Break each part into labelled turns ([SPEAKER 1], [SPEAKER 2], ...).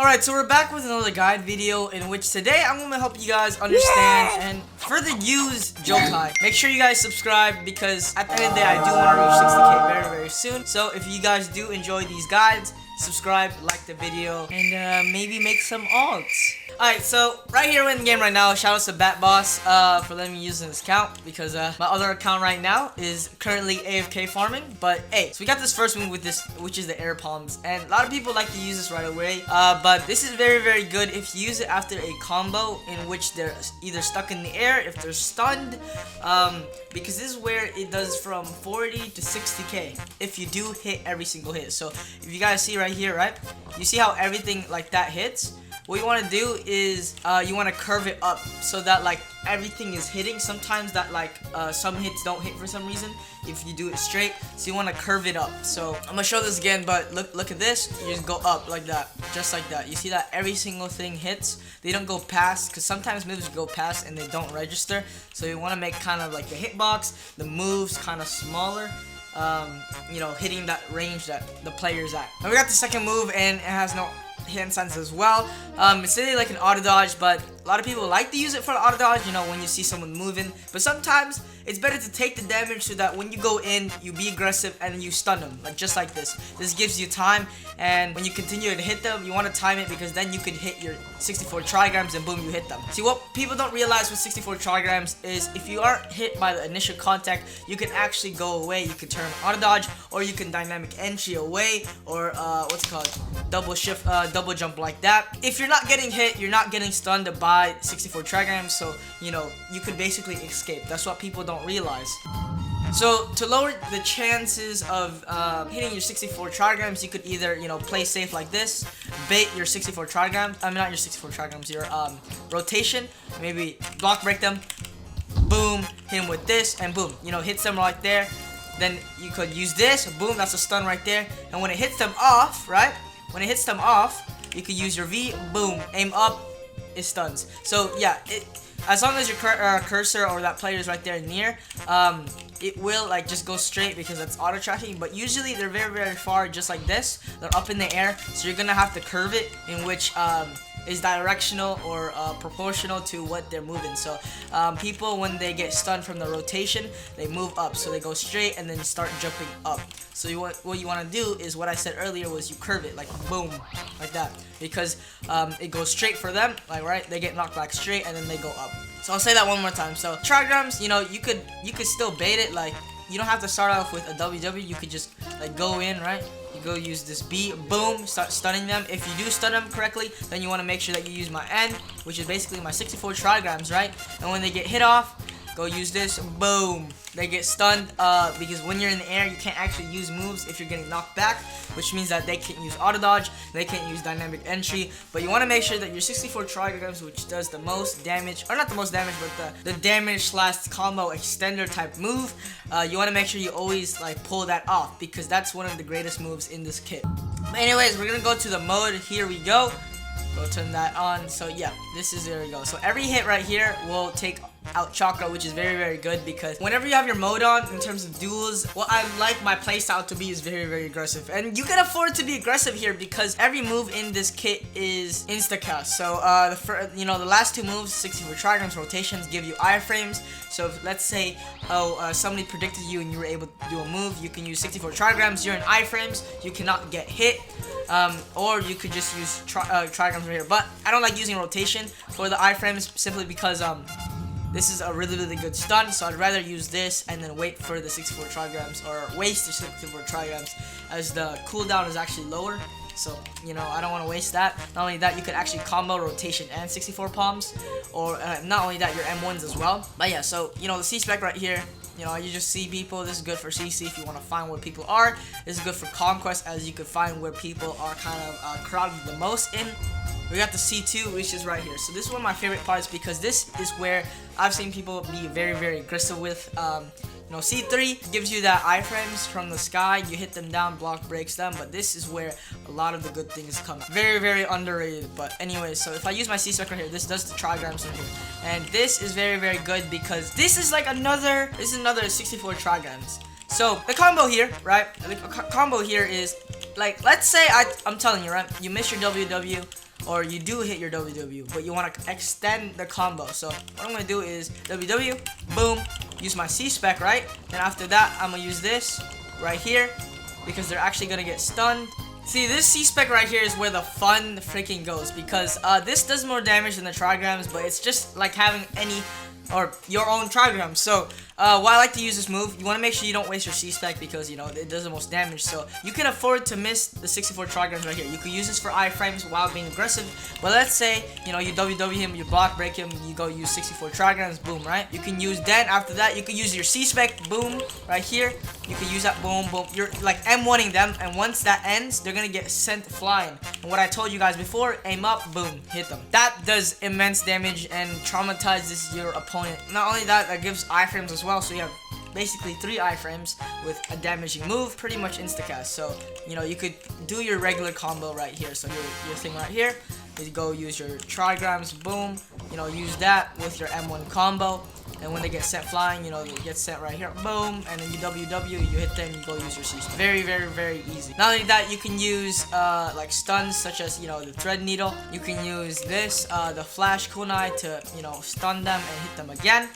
[SPEAKER 1] Alright, so we're back with another guide video in which today I'm going to help you guys understand and further use JOKEI. Make sure you guys subscribe because at the end of the day I do want to reach 60k very soon. So if you guys do enjoy these guides, subscribe, like the video, and maybe make some alts. Alright, so right here we're in the game right now. Shout out to Bat Boss for letting me use this account because my other account right now is currently AFK farming. But hey, so we got this first move with this, which is the air palms, and a lot of people like to use this right away. But this is very good if you use it after a combo in which they're either stuck in the air, if they're stunned, because this is where it does from 40 to 60k if you do hit every single hit. So if you guys see right here, right, you see how everything like that hits. What you want to do is you want to curve it up so that like everything is hitting. Sometimes that like some hits don't hit for some reason if you do it straight, so you want to curve it up. So I'm gonna show this again, but look at this. You just go up like that, just like that. You see that every single thing hits. They don't go past, because sometimes moves go past and they don't register. So you want to make kind of like the hitbox, the moves kind of smaller. You know, hitting that range that the player's at. Now we got the second move, and it has no hand signs as well. It's really like an auto dodge, but a lot of people like to use it for the auto dodge, you know, when you see someone moving. But sometimes it's better to take the damage so that when you go in, you be aggressive and you stun them, like just like this. This gives you time, and when you continue to hit them, you want to time it because then you can hit your 64 trigrams and boom, you hit them. See, what people don't realize with 64 trigrams is if you aren't hit by the initial contact, you can actually go away. You can turn auto dodge, or you can dynamic entry away, or what's it called, double shift, double jump like that. If you're not getting hit, you're not getting stunned by 64 trigrams, so you know you could basically escape. That's what people don't realize. So to lower the chances of hitting your 64 trigrams, you could either, you know, play safe like this, bait your 64 trigrams, I mean not your 64 trigrams, your rotation, maybe block break them, boom, hit him with this, and boom, you know, hits them right there. Then you could use this, boom, that's a stun right there. And when it hits them off, right, when it hits them off, you could use your V, boom, aim up, it stuns. So yeah, as long as your cursor or that player is right there near, it will like just go straight because it's auto tracking. But usually they're very far, just like this. They're up in the air, so you're gonna have to curve it, in which is directional or proportional to what they're moving. So people, when they get stunned from the rotation, they move up, so they go straight and then start jumping up. So what you want to do is what I said earlier, was you curve it like boom, like that, because it goes straight for them, like right, they get knocked back straight and then they go up. So I'll say that one more time. So trigrams, you know, you could still bait it. Like you don't have to start off with a WW. You could just like go in, right? You go use this B, boom, start stunning them. If you do stun them correctly, then you want to make sure that you use my N, which is basically my 64 trigrams, right? And when they get hit off, go use this, boom. They get stunned because when you're in the air, you can't actually use moves if you're getting knocked back, which means that they can't use auto dodge, they can't use dynamic entry. But you want to make sure that your 64 trigrams, which does the most damage, or not the most damage, but the damage slash combo extender type move, you want to make sure you always like pull that off, because that's one of the greatest moves in this kit. But anyways, we're gonna go to the mode. Here we go. Go turn that on. So yeah, there we go. So every hit right here will take out chakra, which is very good, because whenever you have your mode on in terms of duels, what I like my playstyle to be is very aggressive, and you can afford to be aggressive here because every move in this kit is instacast. So the last two moves, 64 trigrams, rotations, give you iframes. So if, let's say somebody predicted you and you were able to do a move, you can use 64 trigrams, you're in iframes, you cannot get hit. Or you could just use trigrams right here, but I don't like using rotation for the iframes simply because this is a really good stun, so I'd rather use this and then wait for the 64 trigrams, or waste the 64 trigrams, as the cooldown is actually lower. So, you know, I don't want to waste that. Not only that, you could actually combo rotation and 64 palms, or not only that, your M1s as well. But yeah, so, you know, the C-spec right here, you know, you just see people. This is good for CC if you want to find where people are. This is good for Conquest, as you could find where people are kind of crowded the most in. We got the C2, which is right here. So this is one of my favorite parts, because this is where I've seen people be very aggressive with. You know, C3 gives you that iframes from the sky. You hit them down, block breaks them. But this is where a lot of the good things come. Very underrated. But anyways, so if I use my C-spec right here, this does the trigrams right here. And this is very good, because this is like another 64 trigrams. So the combo here, right? The combo here is like, let's say I'm telling you, right? You miss your WW. or you do hit your WW, but you want to extend the combo. So what I'm going to do is WW, boom, use my C-Spec, right? Then after that, I'm going to use this right here because they're actually going to get stunned. See, this C-Spec right here is where the fun freaking goes because this does more damage than the trigrams, but it's just like having any or your own trigram. So why I like to use this move, you want to make sure you don't waste your C-Spec because, you know, it does the most damage. So you can afford to miss the 64 trigrams right here. You could use this for iframes while being aggressive. But let's say, you know, you WW him, you block break him, you go use 64 trigrams, boom, right? You can use then after that, you can use your C-Spec, boom, right here. You can use that, boom, boom. You're like M1ing them, and once that ends, they're gonna get sent flying. And what I told you guys before, aim up, boom, hit them. That does immense damage and traumatizes your opponent. Not only that, that gives iframes as well, so you have basically 3 iframes with a damaging move, pretty much instacast. So, you know, you could do your regular combo right here. So your thing right here, you go use your trigrams, boom, you know, use that with your M1 combo. And when they get sent flying, you know, they get sent right here, boom, and then you WW, you hit them, you go use your C. Very, very, very easy. Not only that, you can use like stuns such as, you know, the thread needle. You can use this, the flash kunai to, you know, stun them and hit them again.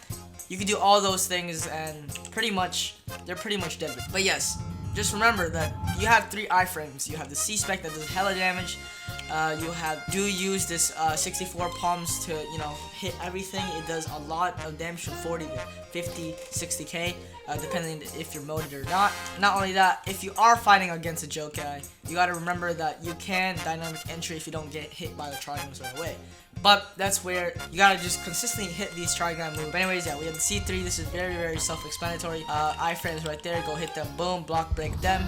[SPEAKER 1] You can do all those things and pretty much, they're pretty much deadly. But yes, just remember that you have 3 iframes. You have the C-Spec that does hella damage. Do use this 64 palms to, you know, hit everything. It does a lot of damage from 40 to 50, 60k, depending if you're moded or not. Not only that, if you are fighting against a JOKEI, you gotta remember that you can dynamic entry if you don't get hit by the trigrams right away. But that's where you gotta just consistently hit these trigram moves. But anyways, yeah, we have the C3. This is very, very self-explanatory. Iframes right there. Go hit them, boom, block break them,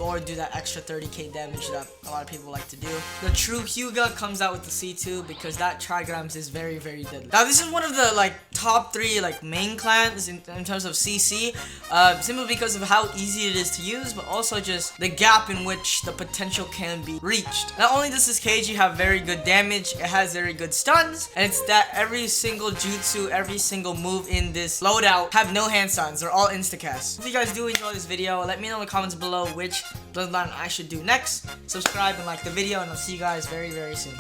[SPEAKER 1] or do that extra 30k damage that a lot of people like to do. The true Hyuga comes out with the C2 because that trigrams is very, very deadly. Now, this is one of the like top 3 like main clans in terms of CC, simply because of how easy it is to use, but also just the gap in which the potential can be reached. Not only does this Keiji have very good damage, it has very good stuns, and it's that every single jutsu, every single move in this loadout have no hand stuns. They're all instacast. If you guys do enjoy this video, let me know in the comments below which bloodline I should do next. Subscribe and like the video, and I'll see you guys very, very soon.